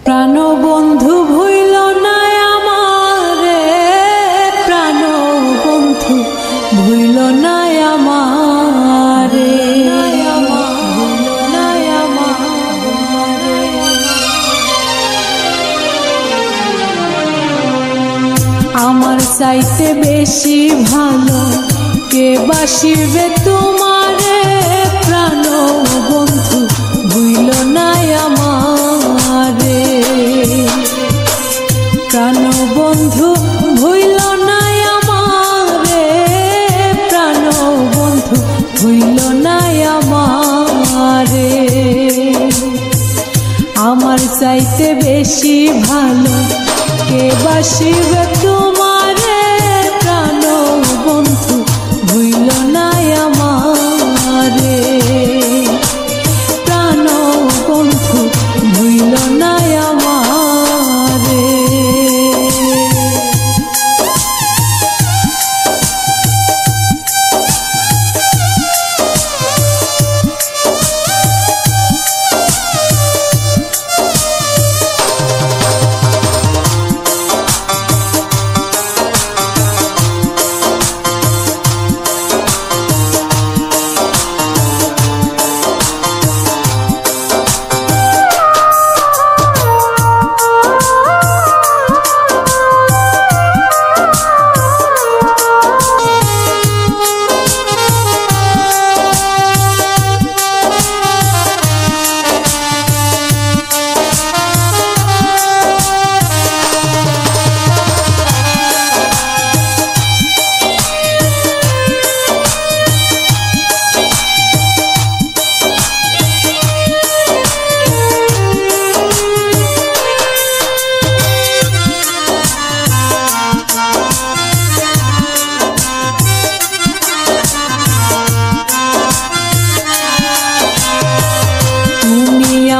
প্রাণ বন্ধু ভুইল না আমারে, প্রাণ বন্ধু ভুইল না আমারে, আমার চাইতে বেশি ভালো কে বাসিবে তোমারে, প্রাণ বন্ধু ভুইল না আমারে, প্রাণ বন্ধু ভুইল না আমারে, প্রাণ বন্ধু ভুইল না আমারে, আমার চাইতে বেশি ভালো কে বাসিবে তোমারে, প্রাণ বন্ধু ভুইল না আমারে, প্রাণ বন্ধু ভুইল না আমারে।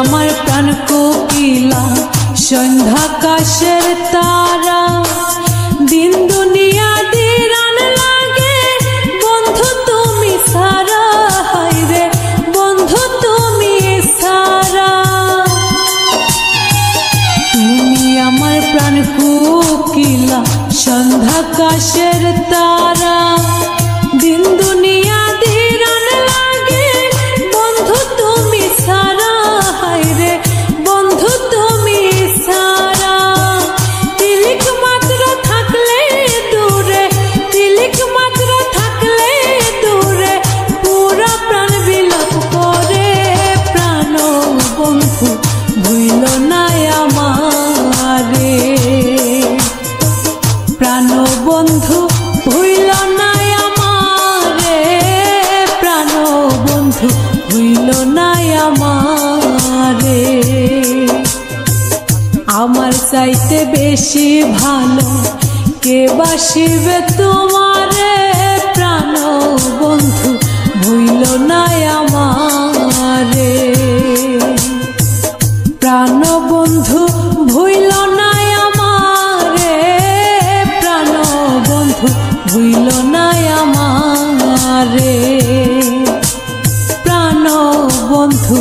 আমার প্রাণ কোকিলা সন্ধ্যাকাশের তারা, দিন দুনিয়া দিরান লাগে বন্ধু তুমি সারা, হায়রে বন্ধু তুমি সারা, তুমি আমার প্রাণ কোকিলা সন্ধ্যাকাশের তারা, দিন দুনিয়া দিরান লাগে বন্ধু তুমি সারা, হায়রে বন্ধু তুমি সারা, তিলিক মাত্র থাকলে দূরে, তিলিক মাত্র থাকলে দূরে, পুরা প্রাণ বিলাপ করে, প্রাণ বন্ধু ভুইল না আমারে, প্রাণ বন্ধু ভুইল না আমারে, প্রাণ বন্ধু ভুইল না আমারে, আমার চাইতে বেশি ভালো কে বাসিবে তোমারে, প্রাণ বন্ধু ভুইল না আমারে, প্রাণ বন্ধু ভুইল না আমারে, প্রাণ বন্ধু ভুইল না আমারে, প্রাণ বন্ধু